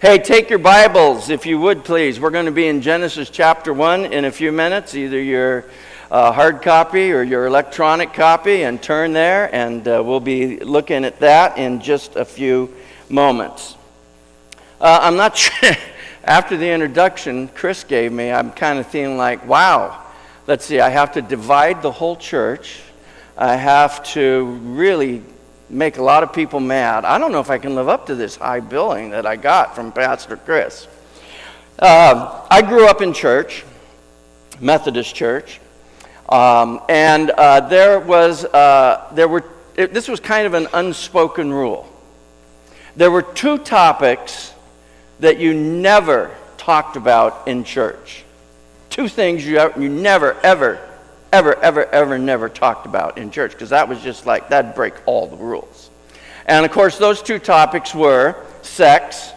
Hey, take your Bibles, if you would, please. We're going to be in Genesis chapter 1 in a few minutes, either your hard copy or your electronic copy, and turn there, and we'll be looking at that in just a few moments. I'm not sure, after the introduction Chris gave me, I'm kind of feeling like, wow, let's see, I have to divide the whole church. I have to really make a lot of people mad. I don't know if I can live up to this high billing that I got from Pastor Chris. I grew up in church, Methodist church, and this was kind of an unspoken rule. There were two topics that you never talked about in church. Two things you never, ever never talked about in church, because that was just like, that'd break all the rules. And of course, those two topics were sex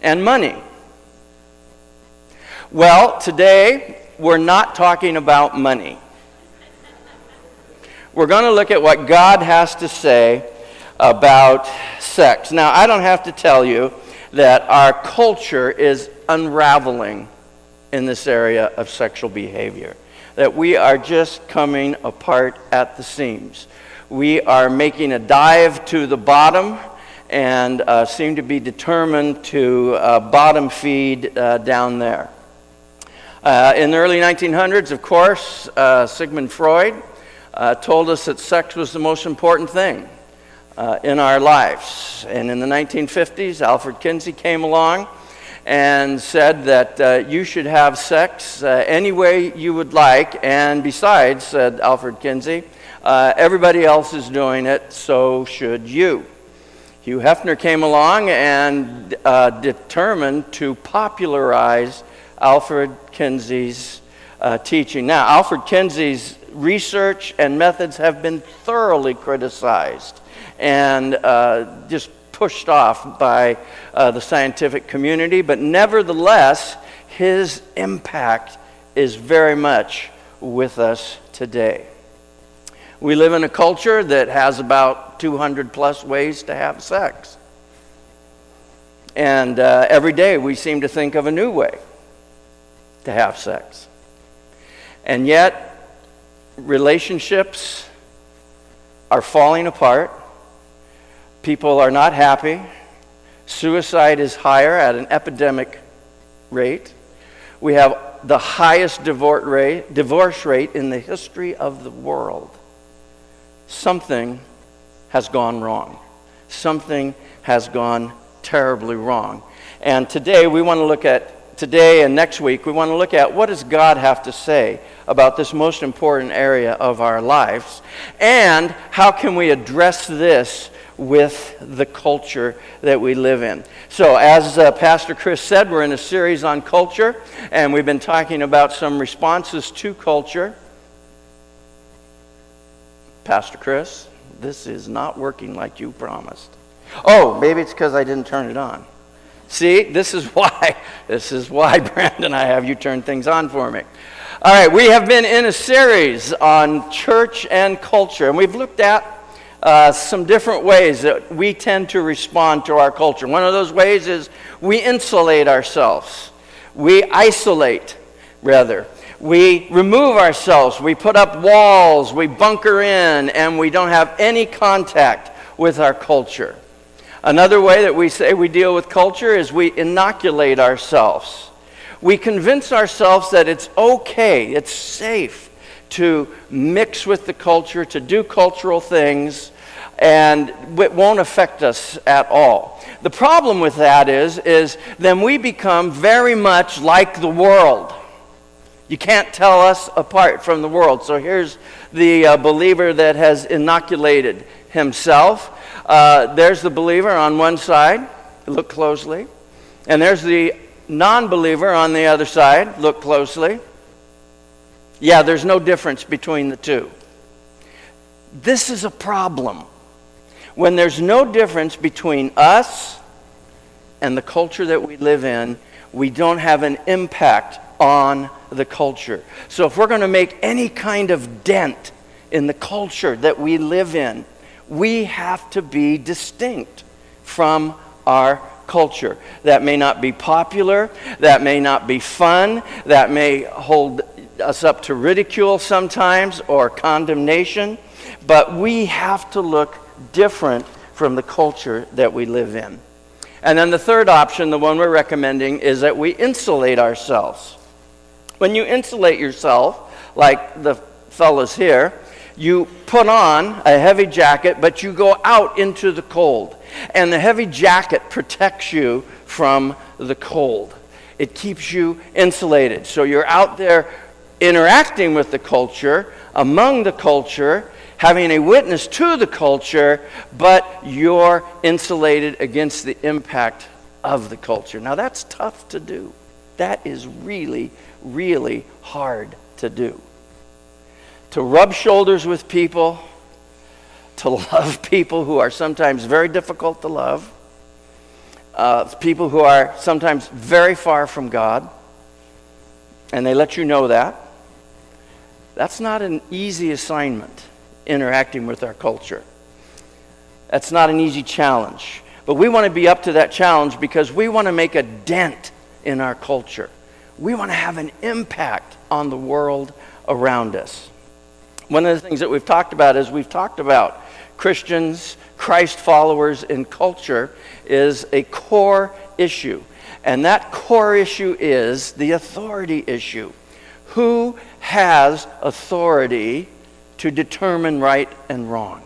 and money. Well, today, we're not talking about money. We're going to look at what God has to say about sex. Now, I don't have to tell you that our culture is unraveling in this area of sexual behavior. That we are just coming apart at the seams. We are making a dive to the bottom and seem to be determined to bottom feed down there. In the early 1900s, of course, Sigmund Freud told us that sex was the most important thing in our lives. And in the 1950s, Alfred Kinsey came along and said that you should have sex any way you would like, and besides, said Alfred Kinsey, everybody else is doing it, so should you. Hugh Hefner came along and determined to popularize Alfred Kinsey's teaching. Now, Alfred Kinsey's research and methods have been thoroughly criticized and just pushed off by the scientific community, but nevertheless, his impact is very much with us today. We live in a culture that has about 200 plus ways to have sex. And every day we seem to think of a new way to have sex. And yet, relationships are falling apart. People are not happy. Suicide is higher at an epidemic rate. We have the highest divorce rate in the history of the world. Something has gone wrong. Something has gone terribly wrong. And today and next week, we want to look at what does God have to say about this most important area of our lives, and how can we address this with the culture that we live in. So as Pastor Chris said, we're in a series on culture, and we've been talking about some responses to culture. Pastor Chris, this is not working like you promised. Oh, maybe it's because I didn't turn it on. See, this is why, Brandon, I have you turn things on for me. All right, we have been in a series on church and culture, and we've looked at some different ways that we tend to respond to our culture. One of those ways is we insulate ourselves. We isolate, rather. We remove ourselves. We put up walls. We bunker in, and we don't have any contact with our culture. Another way that we say we deal with culture is we inoculate ourselves. We convince ourselves that it's okay, it's safe to mix with the culture, to do cultural things, and it won't affect us at all. The problem with that is then we become very much like the world. You can't tell us apart from the world. So here's the believer that has inoculated himself. There's the believer on one side. Look closely. And there's the non-believer on the other side. Look closely. Yeah, there's no difference between the two. This is a problem. When there's no difference between us and the culture that we live in, we don't have an impact on the culture. So if we're going to make any kind of dent in the culture that we live in, we have to be distinct from our culture that may not be popular, that may not be fun, that may hold us up to ridicule sometimes or condemnation, but we have to look different from the culture that we live in. And then the third option, the one we're recommending, is that we insulate ourselves. When you insulate yourself, like the fellas here, you put on a heavy jacket, but you go out into the cold. And the heavy jacket protects you from the cold. It keeps you insulated. So you're out there interacting with the culture, among the culture, having a witness to the culture, but you're insulated against the impact of the culture. Now that's tough to do. That is really, really hard to do. To rub shoulders with people, to love people who are sometimes very difficult to love, people who are sometimes very far from God, and they let you know that. That's not an easy assignment, interacting with our culture. That's not an easy challenge. But we want to be up to that challenge because we want to make a dent in our culture. We want to have an impact on the world around us. One of the things that we've talked about is we've talked about Christians, Christ followers in culture is a core issue. And that core issue is the authority issue. Who has authority to determine right and wrong?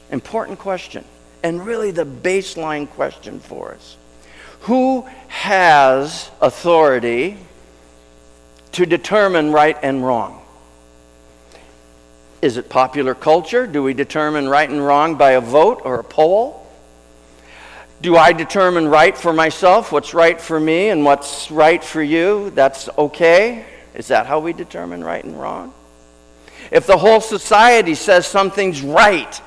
Important question, and really the baseline question for us. Who has authority to determine right and wrong? Is it popular culture? Do we determine right and wrong by a vote or a poll? Do I determine right for myself, what's right for me and what's right for you? That's okay? Is that how we determine right and wrong? If the whole society says something's right,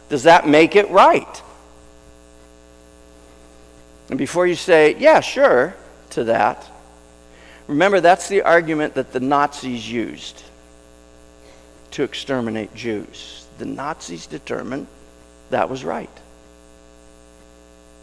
does that make it right? And before you say, yeah, sure, to that, remember that's the argument that the Nazis used to exterminate Jews. The Nazis determined that was right.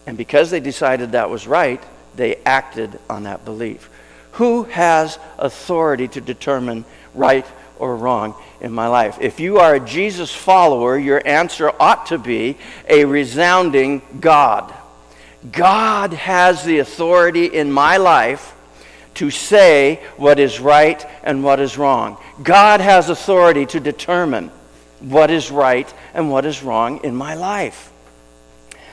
And because they decided that was right, they acted on that belief. Who has authority to determine right or wrong in my life? If you are a Jesus follower, your answer ought to be a resounding God. God has the authority in my life to say what is right and what is wrong. God has authority to determine what is right and what is wrong in my life.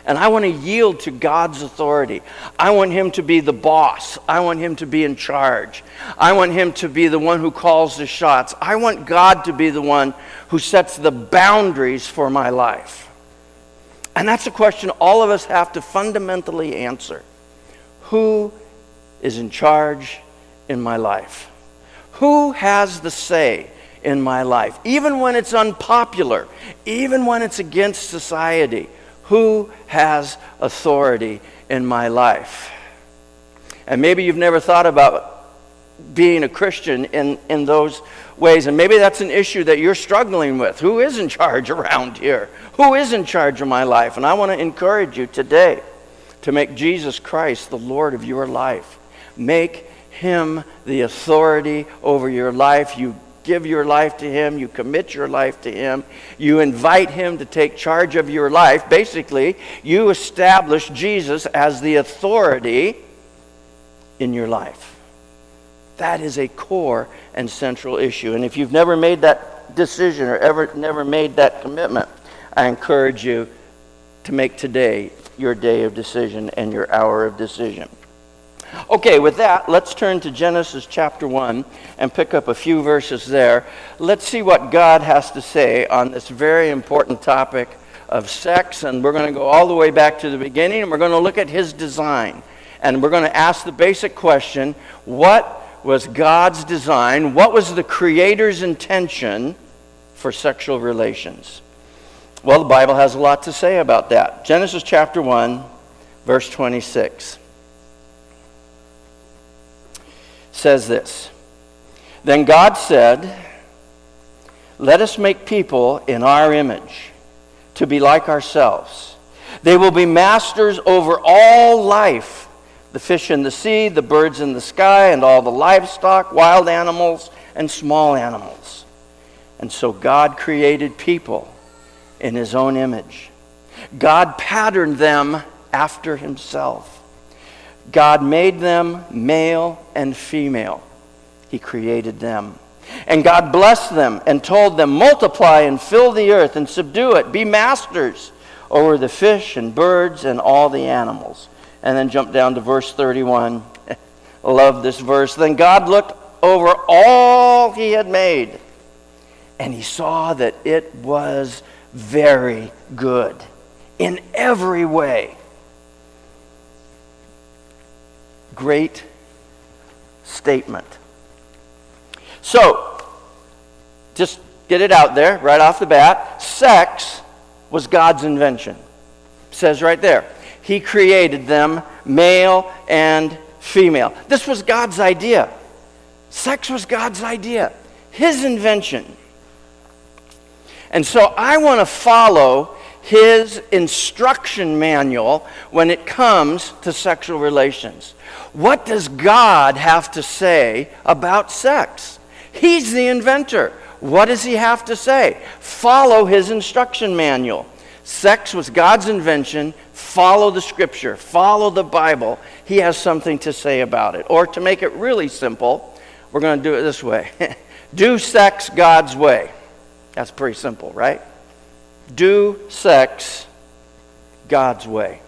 And I want to yield to God's authority. I want Him to be the boss. I want Him to be in charge. I want Him to be the one who calls the shots. I want God to be the one who sets the boundaries for my life. And that's a question all of us have to fundamentally answer. Who is in charge in my life? Who has the say in my life? Even when it's unpopular, even when it's against society, who has authority in my life? And maybe you've never thought about being a Christian in those ways, and maybe that's an issue that you're struggling with. Who is in charge around here? Who is in charge of my life? And I want to encourage you today to make Jesus Christ the Lord of your life. Make Him the authority over your life. You give your life to Him. You commit your life to Him. You invite Him to take charge of your life. Basically, you establish Jesus as the authority in your life. That is a core and central issue. And if you've never made that decision or never made that commitment, I encourage you to make today your day of decision and your hour of decision. Okay, with that, let's turn to Genesis chapter 1 and pick up a few verses there. Let's see what God has to say on this very important topic of sex. And we're going to go all the way back to the beginning, and we're going to look at His design. And we're going to ask the basic question, what was God's design? What was the Creator's intention for sexual relations? Well, the Bible has a lot to say about that. Genesis chapter 1, verse 26. Says this, "Then God said, 'Let us make people in our image, to be like ourselves. They will be masters over all life, the fish in the sea, the birds in the sky, and all the livestock, wild animals, and small animals. And so God created people in his own image. God patterned them after himself. God made them male and female. He created them. And God blessed them and told them, multiply and fill the earth and subdue it. Be masters over the fish and birds and all the animals. And then jump down to verse 31. I love this verse. Then God looked over all he had made, and he saw that it was very good in every way. Great statement. So, just get it out there right off the bat. Sex was God's invention. It says right there. He created them male and female. This was God's idea. Sex was God's idea. His invention. And so I want to follow his instruction manual when it comes to sexual relations. What does God have to say about sex? He's the inventor. What does he have to say? Follow his instruction manual. Sex was God's invention. Follow the scripture. Follow the Bible. He has something to say about it. Or to make it really simple, we're going to do it this way. Do sex God's way. That's pretty simple, right? Do sex God's way.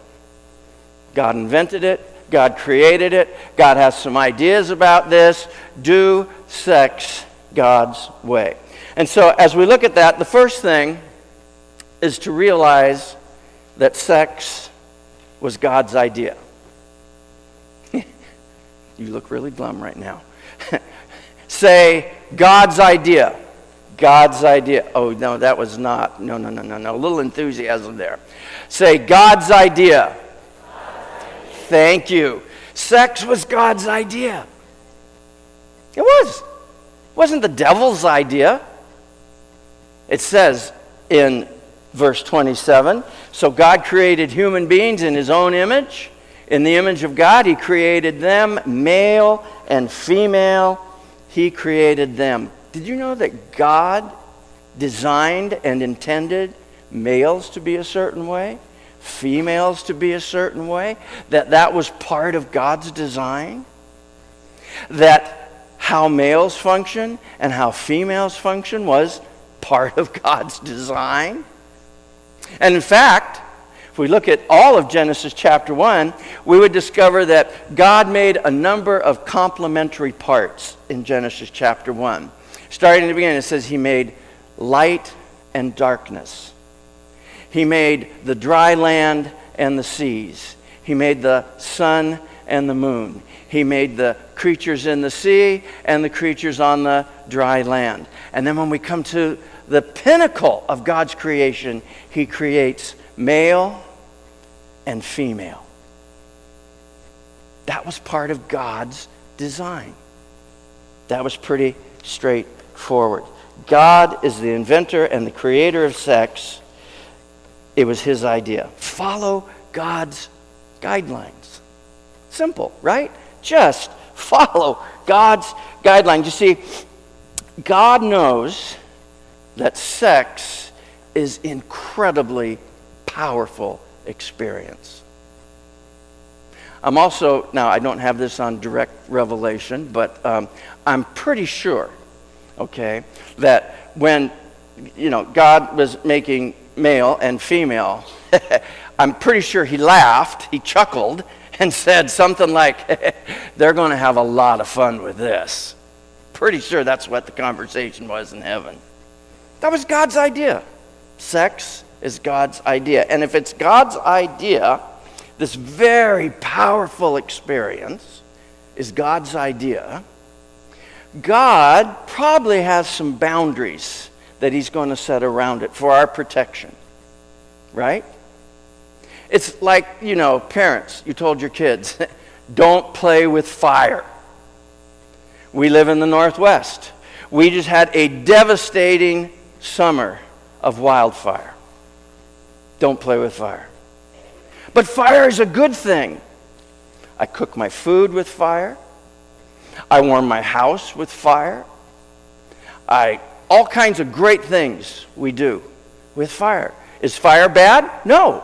God invented it. God created it. God has some ideas about this. Do sex God's way. And so as we look at that, the first thing is to realize that sex was God's idea. You look really glum right now. Say, God's idea. God's idea. Oh, no, that was not. No. A little enthusiasm there. Say, God's idea. Thank you. Sex was God's idea. It was. It wasn't the devil's idea. It says in verse 27, so God created human beings in his own image. In the image of God, he created them, male and female. He created them. Did you know that God designed and intended males to be a certain way? Females to be a certain way? That was part of God's design? That how males function and how females function was part of God's design? And in fact, if we look at all of Genesis chapter 1, we would discover that God made a number of complementary parts in Genesis chapter 1. Starting in the beginning, it says he made light and darkness. He made the dry land and the seas. He made the sun and the moon. He made the creatures in the sea and the creatures on the dry land. And then when we come to the pinnacle of God's creation, he creates male and female. That was part of God's design. That was pretty straightforward. God is the inventor and the creator of sex. It was his idea. Follow God's guidelines. Simple, right? Just follow God's guidelines. You see, God knows that sex is incredibly powerful experience. I'm also, now I don't have this on direct revelation, but I'm pretty sure, okay, that when, God was making male and female, I'm pretty sure he laughed, he chuckled, and said something like, they're going to have a lot of fun with this. Pretty sure that's what the conversation was in heaven. That was God's idea. Sex is God's idea. And if it's God's idea, this very powerful experience is God's idea, God probably has some boundaries that he's going to set around it for our protection. Right? It's like, parents, you told your kids, don't play with fire. We live in the Northwest. We just had a devastating summer of wildfire. Don't play with fire. But fire is a good thing. I cook my food with fire. I warm my house with fire. All kinds of great things we do with fire. Is fire bad? No.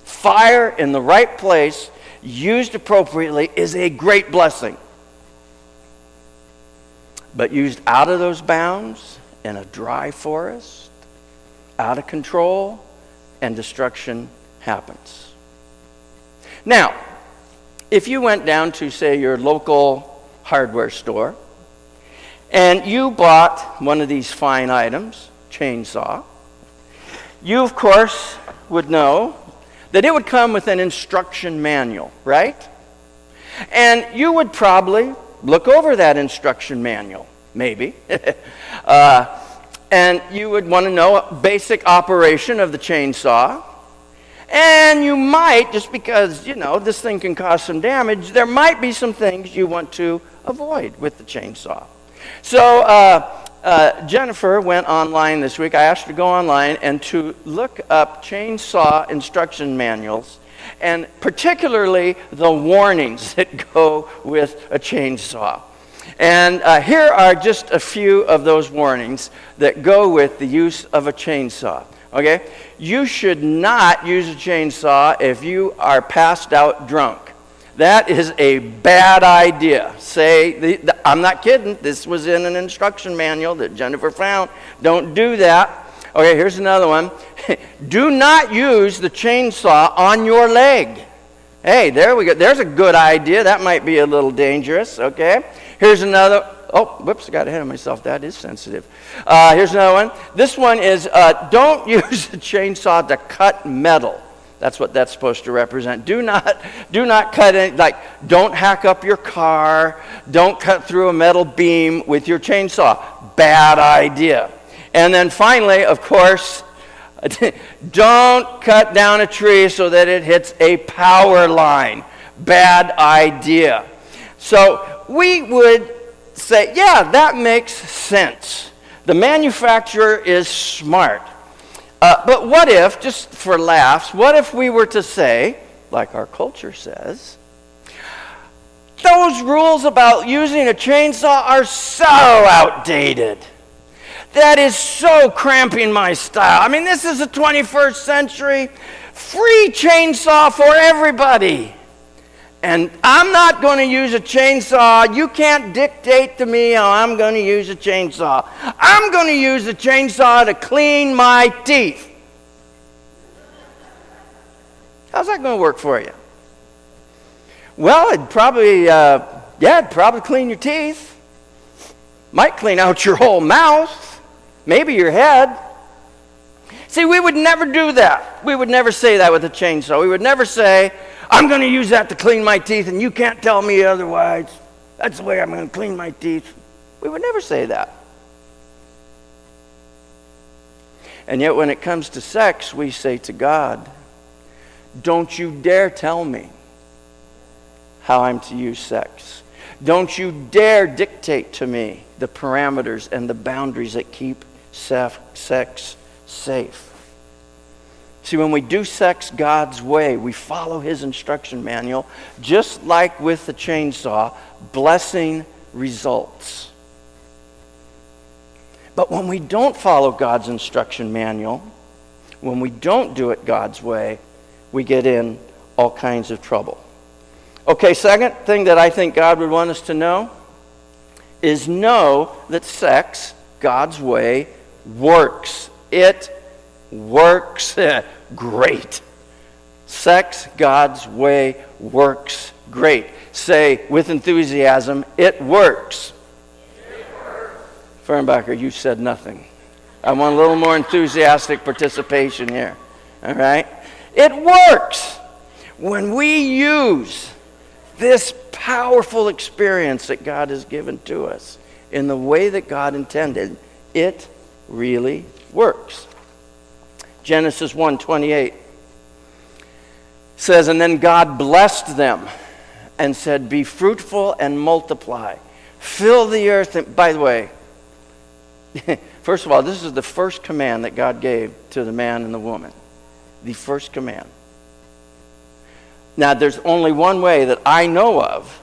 Fire in the right place, used appropriately, is a great blessing. But used out of those bounds, in a dry forest, out of control, and destruction happens. Now, if you went down to, say, your local hardware store, and you bought one of these fine items, chainsaw, you, of course, would know that it would come with an instruction manual, right? And you would probably look over that instruction manual, maybe. And you would want to know a basic operation of the chainsaw. And you might, just because, this thing can cause some damage, there might be some things you want to avoid with the chainsaw. So Jennifer went online this week. I asked her to go online and to look up chainsaw instruction manuals, and particularly the warnings that go with a chainsaw. And here are just a few of those warnings that go with the use of a chainsaw. Okay? You should not use a chainsaw if you are passed out drunk. That is a bad idea. I'm not kidding. This was in an instruction manual that Jennifer found. Don't do that. Okay, here's another one. Do not use the chainsaw on your leg. Hey, there we go. There's a good idea. That might be a little dangerous, okay? Here's another. Oh, whoops, I got ahead of myself. That is sensitive. Here's another one. This one is don't use a chainsaw to cut metal. That's what that's supposed to represent. Do not cut any, don't hack up your car. Don't cut through a metal beam with your chainsaw. Bad idea. And then finally, of course, don't cut down a tree so that it hits a power line. Bad idea. So we would say, yeah, that makes sense. The manufacturer is smart. But what if, just for laughs, what if we were to say, like our culture says, those rules about using a chainsaw are so outdated. That is so cramping my style. I mean, this is the 21st century. Free chainsaw for everybody. And I'm not going to use a chainsaw. You can't dictate to me how I'm going to use a chainsaw. I'm going to use a chainsaw to clean my teeth. How's that going to work for you? Well, it'd probably clean your teeth. Might clean out your whole mouth. Maybe your head. See, we would never do that. We would never say that with a chainsaw. We would never say, I'm going to use that to clean my teeth, and you can't tell me otherwise. That's the way I'm going to clean my teeth. We would never say that. And yet when it comes to sex, we say to God, don't you dare tell me how I'm to use sex. Don't you dare dictate to me the parameters and the boundaries that keep sex safe. See, when we do sex God's way, we follow His instruction manual, just like with the chainsaw, blessing results. But when we don't follow God's instruction manual, when we don't do it God's way, we get in all kinds of trouble. Okay, second thing that I think God would want us to know is know that sex God's way works. It works great. Sex God's way works great. Say with enthusiasm, it works. Fernbacher, you said nothing. I want a little more enthusiastic participation here. All right? It works. When we use this powerful experience that God has given to us in the way that God intended, it really works. Genesis 1:28 says, and then God blessed them and said, be fruitful and multiply. Fill the earth. And, by the way, first of all, this is the first command that God gave to the man and the woman. The first command. Now, there's only one way that I know of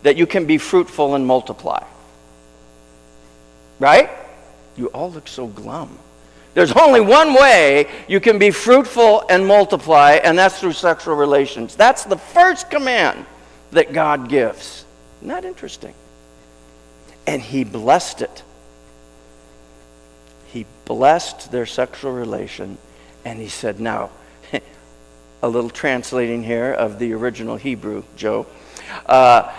that you can be fruitful and multiply. Right? You all look so glum. There's only one way you can be fruitful and multiply, and that's through sexual relations. That's the first command that God gives. Isn't that interesting? And he blessed it. He blessed their sexual relation, and he said, now, a little translating here of the original Hebrew, Joe. God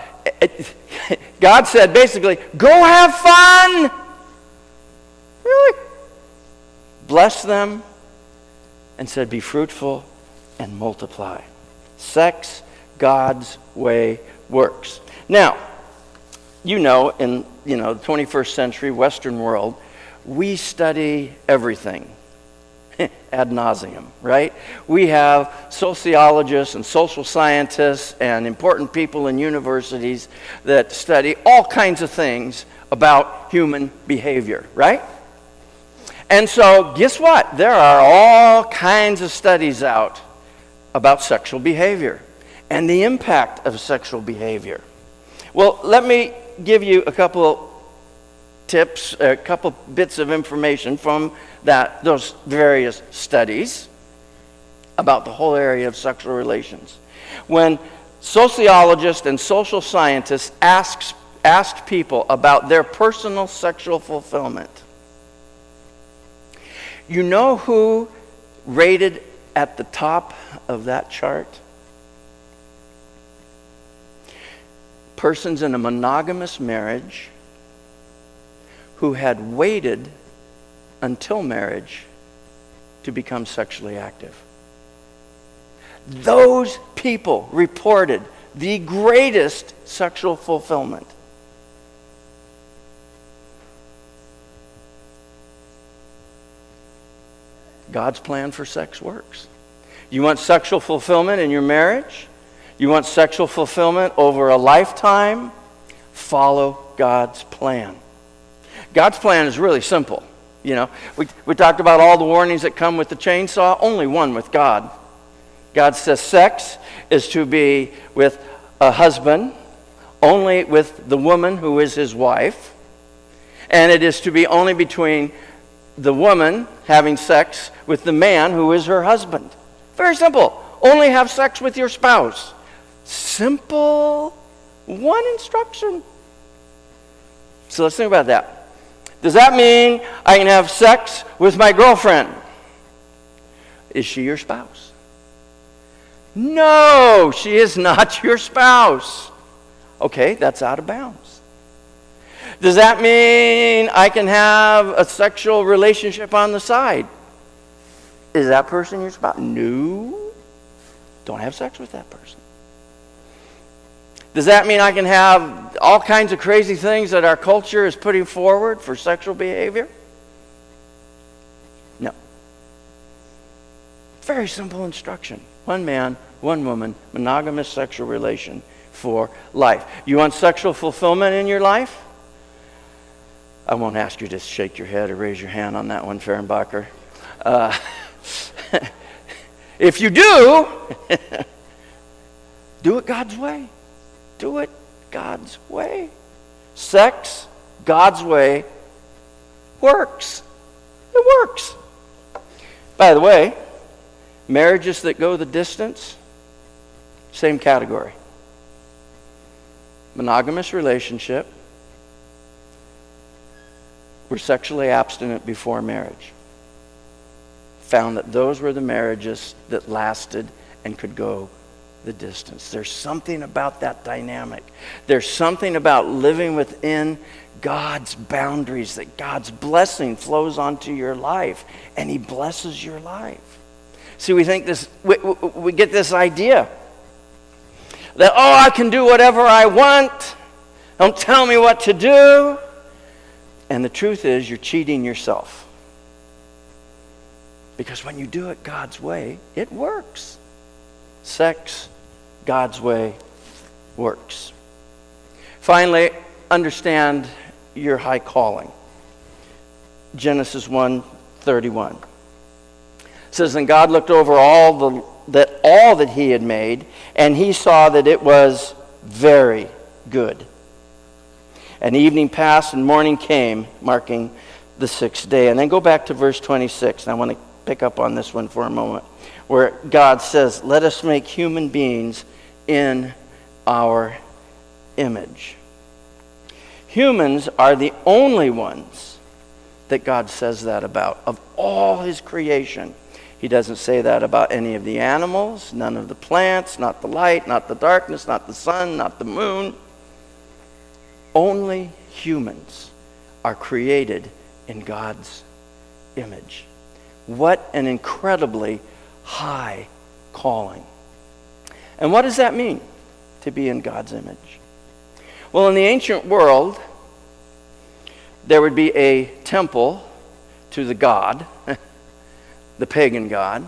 said basically, go have fun. Really? Bless them and said, be fruitful and multiply. Sex, God's way, works. Now, in the 21st century Western world, we study everything ad nauseum, right? We have sociologists and social scientists and important people in universities that study all kinds of things about human behavior, right? And so, guess what? There are all kinds of studies out about sexual behavior and the impact of sexual behavior. Well, let me give you a couple tips, a couple bits of information from those various studies about the whole area of sexual relations. When sociologists and social scientists asked people about their personal sexual fulfillment, you know who rated at the top of that chart? Persons in a monogamous marriage who had waited until marriage to become sexually active. Those people reported the greatest sexual fulfillment. God's plan for sex works. You want sexual fulfillment in your marriage? You want sexual fulfillment over a lifetime? Follow God's plan. God's plan is really simple. We talked about all the warnings that come with the chainsaw. Only one with God. God says sex is to be with a husband, only with the woman who is his wife, and it is to be only between the woman having sex with the man who is her husband. Very simple. Only have sex with your spouse. Simple. One instruction. So let's think about that. Does that mean I can have sex with my girlfriend? Is she your spouse? No, she is not your spouse. Okay, that's out of bounds. Does that mean I can have a sexual relationship on the side? Is that person your spouse? No. Don't have sex with that person. Does that mean I can have all kinds of crazy things that our culture is putting forward for sexual behavior? No. Very simple instruction. One man, one woman, monogamous sexual relation for life. You want sexual fulfillment in your life? I won't ask you to shake your head or raise your hand on that one, Fehrenbacher. If you do, do it God's way. Do it God's way. Sex, God's way, works. It works. By the way, marriages that go the distance, same category. Monogamous relationship, were sexually abstinent before marriage. Found that those were the marriages that lasted and could go the distance. There's something about that dynamic. There's something about living within God's boundaries, that God's blessing flows onto your life, and He blesses your life. See, we think this, we get this idea that, I can do whatever I want. Don't tell me what to do. And the truth is, you're cheating yourself. Because when you do it God's way, it works. Sex, God's way, works. Finally, understand your high calling. Genesis 1:31 says, and God looked over all that all that he had made, and he saw that it was very good. And evening passed and morning came, marking the sixth day. And then go back to verse 26, and I want to pick up on this one for a moment, where God says, let us make human beings in our image. Humans are the only ones that God says that about, of all his creation. He doesn't say that about any of the animals, none of the plants, not the light, not the darkness, not the sun, not the moon. Only humans are created in God's image. What an incredibly high calling. And what does that mean, to be in God's image? Well, in the ancient world, there would be a temple to the god, the pagan god.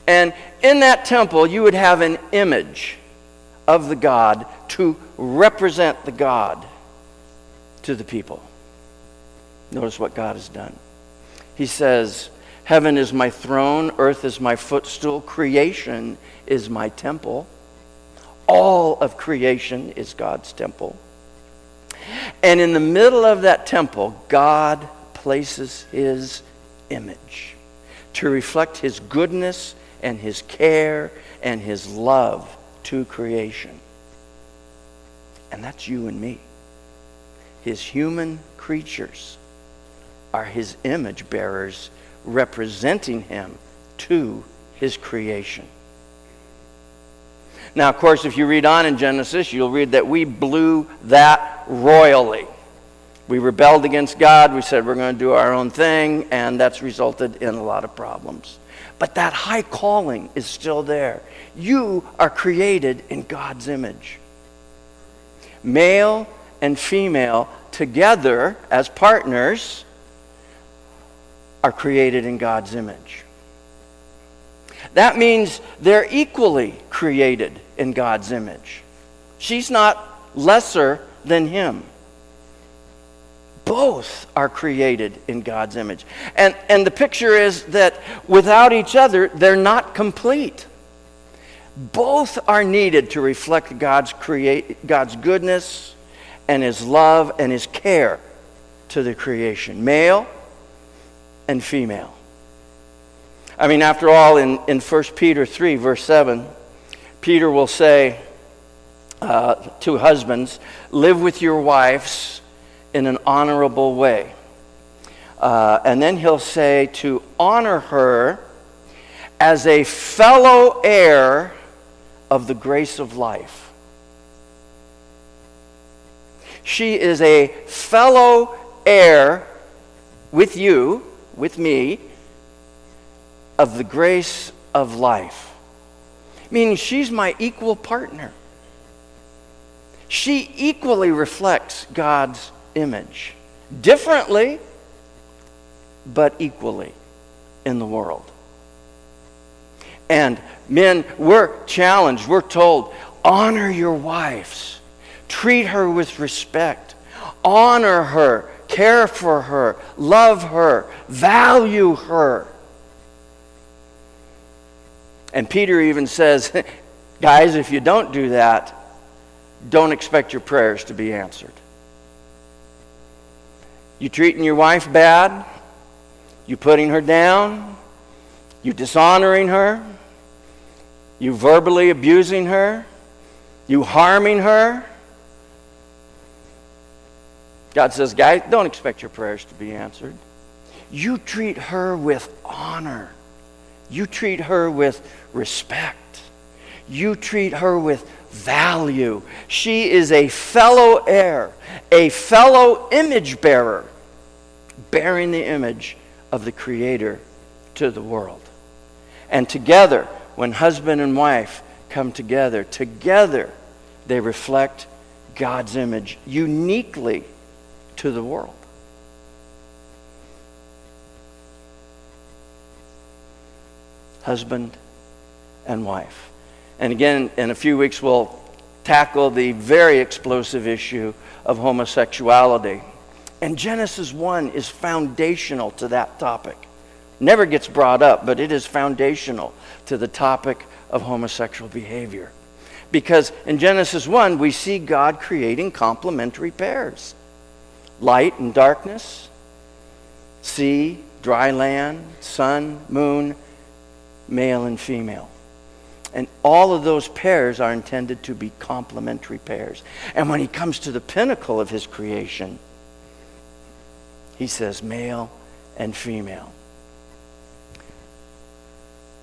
And in that temple, you would have an image of the god to represent the god to the people. Notice what God has done. He says, heaven is my throne, earth is my footstool, creation is my temple. All of creation is God's temple. And in the middle of that temple, God places his image to reflect his goodness and his care and his love to creation. And that's you and me. His human creatures are his image bearers, representing him to his creation. Now, of course, if you read on in Genesis, you'll read that we blew that royally. We rebelled against God. We said we're going to do our own thing, and that's resulted in a lot of problems. But that high calling is still there. You are created in God's image. Male and female together as partners are created in God's image. That means they're equally created in God's image. She's not lesser than him. Both are created in God's image. And the picture is that without each other, they're not complete. Both are needed to reflect God's goodness and his love and his care to the creation. Male and female. I mean, after all, in 1 Peter 3, verse 7, Peter will say to husbands, live with your wives in an honorable way. And then he'll say to honor her as a fellow heir of the grace of life. She is a fellow heir with you, with me, of the grace of life. Meaning she's my equal partner. She equally reflects God's image. Differently, but equally in the world. And men, we're challenged, we're told, honor your wives. Treat her with respect. Honor her. Care for her. Love her. Value her. And Peter even says, guys, if you don't do that, don't expect your prayers to be answered. You treating your wife bad? You putting her down? You dishonoring her? You verbally abusing her? You harming her? God says, guys, don't expect your prayers to be answered. You treat her with honor. You treat her with respect. You treat her with value. She is a fellow heir, a fellow image bearer, bearing the image of the Creator to the world. And together, when husband and wife come together they reflect God's image uniquely to the world. Husband and wife. And again, in a few weeks, we'll tackle the very explosive issue of homosexuality. And Genesis 1 is foundational to that topic. Never gets brought up, but it is foundational to the topic of homosexual behavior. Because in Genesis 1, we see God creating complementary pairs. Light and darkness, sea, dry land, sun, moon, male and female. And all of those pairs are intended to be complementary pairs. And when he comes to the pinnacle of his creation, he says male and female.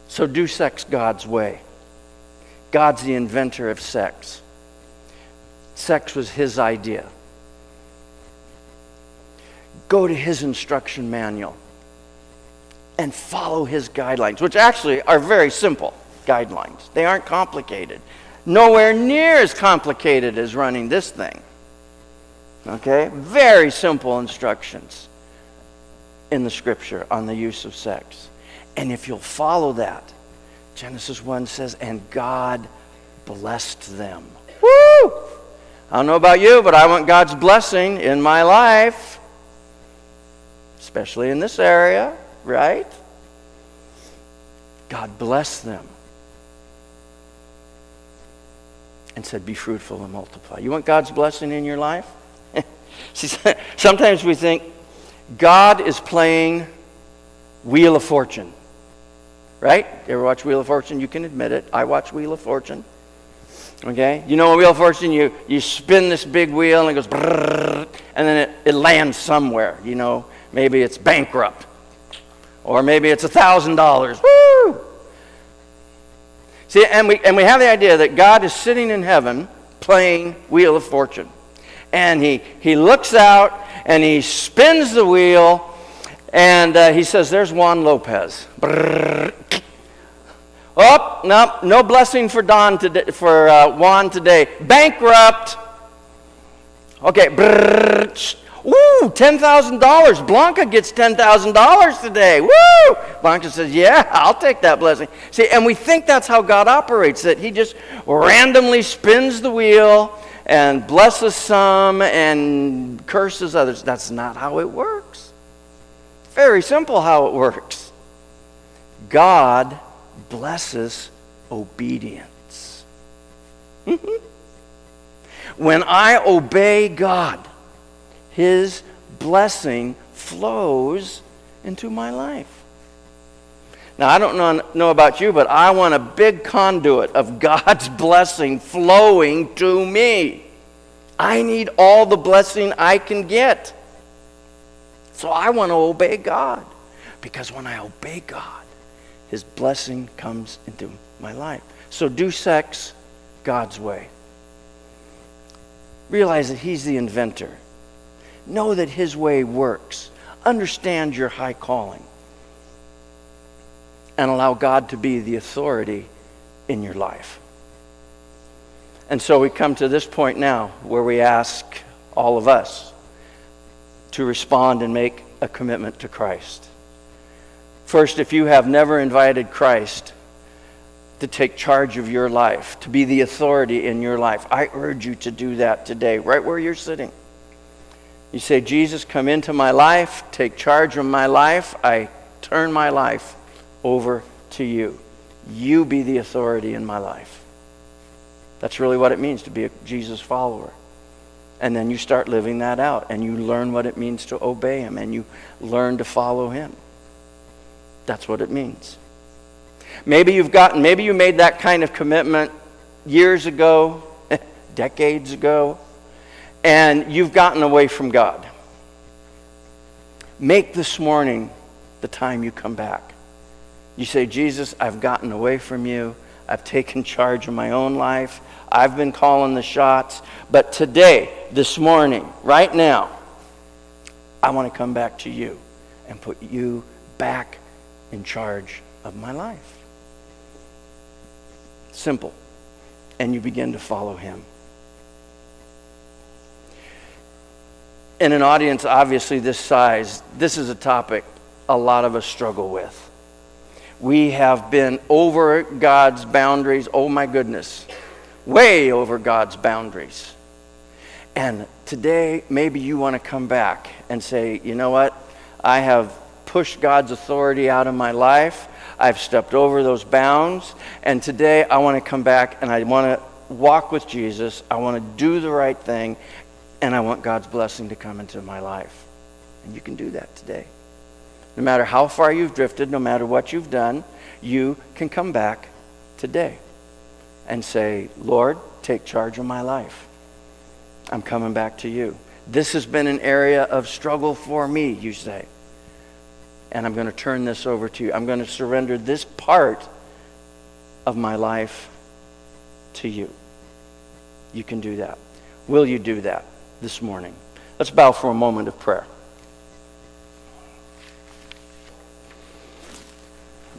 So do sex God's way. God's the inventor of sex. Sex was his idea. Go to his instruction manual and follow his guidelines, which actually are very simple guidelines. They aren't complicated. Nowhere near as complicated as running this thing. Okay? Very simple instructions in the scripture on the use of sex. And if you'll follow that, Genesis 1 says, and God blessed them. Woo! I don't know about you, but I want God's blessing in my life. Especially in this area, right? God blessed them. And said, be fruitful and multiply. You want God's blessing in your life? See, sometimes we think God is playing Wheel of Fortune. Right? You ever watch Wheel of Fortune? You can admit it. I watch Wheel of Fortune. Okay? You know, Wheel of Fortune, you spin this big wheel and it goes brrrr, and then it lands somewhere. You know, maybe it's bankrupt. Or maybe it's $1,000. Woo! See, and we have the idea that God is sitting in heaven playing Wheel of Fortune. And he looks out and he spins the wheel and he says, there's Juan Lopez. Brrr. Oh, no blessing for Juan today. Bankrupt. Okay. Brrr. Ooh, $10,000. Blanca gets $10,000 today. Woo! Blanca says, yeah, I'll take that blessing. See, and we think that's how God operates, that he just randomly spins the wheel and blesses some and curses others. That's not how it works. Very simple how it works. God blesses obedience. When I obey God, his blessing flows into my life. Now, I don't know about you, but I want a big conduit of God's blessing flowing to me. I need all the blessing I can get. So I want to obey God. Because when I obey God, his blessing comes into my life. So do sex God's way. Realize that he's the inventor. Know that his way works. Understand your high calling. And allow God to be the authority in your life. And so we come to this point now where we ask all of us to respond and make a commitment to Christ. First, if you have never invited Christ to take charge of your life, to be the authority in your life, I urge you to do that today, right where you're sitting. You say, Jesus, come into my life, take charge of my life. I turn my life over to you. You be the authority in my life. That's really what it means to be a Jesus follower. And then you start living that out, and you learn what it means to obey him, and you learn to follow him. That's what it means. Maybe you made that kind of commitment years ago, decades ago, and you've gotten away from God. Make this morning the time you come back. You say, Jesus, I've gotten away from you. I've taken charge of my own life. I've been calling the shots. But today, this morning, right now, I want to come back to you and put you back in charge of my life. Simple. And you begin to follow him. In an audience, obviously, this size, this is a topic a lot of us struggle with. We have been over God's boundaries, oh my goodness, way over God's boundaries. And today, maybe you want to come back and say, you know what? I have pushed God's authority out of my life. I've stepped over those bounds, and today I want to come back and I want to walk with Jesus. I want to do the right thing, and I want God's blessing to come into my life. And you can do that today. No matter how far you've drifted, no matter what you've done, you can come back today and say, Lord, take charge of my life. I'm coming back to you. This has been an area of struggle for me, you say. And I'm going to turn this over to you. I'm going to surrender this part of my life to you. You can do that. Will you do that this morning? Let's bow for a moment of prayer.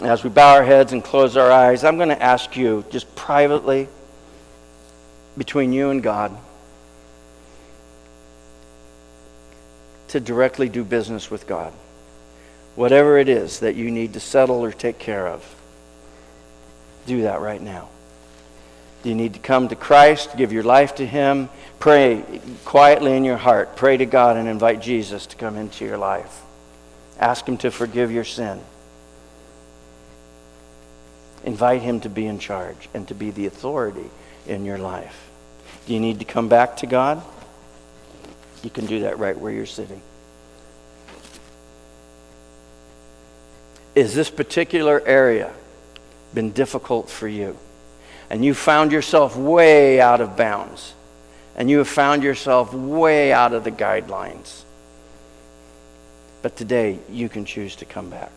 As we bow our heads and close our eyes, I'm going to ask you, just privately, between you and God, to directly do business with God. Whatever it is that you need to settle or take care of, do that right now. Do you need to come to Christ, give your life to Him? Pray quietly in your heart. Pray to God and invite Jesus to come into your life. Ask Him to forgive your sin. Invite Him to be in charge and to be the authority in your life. Do you need to come back to God? You can do that right where you're sitting. Is this particular area been difficult for you? And you found yourself way out of bounds. And you have found yourself way out of the guidelines. But today, you can choose to come back.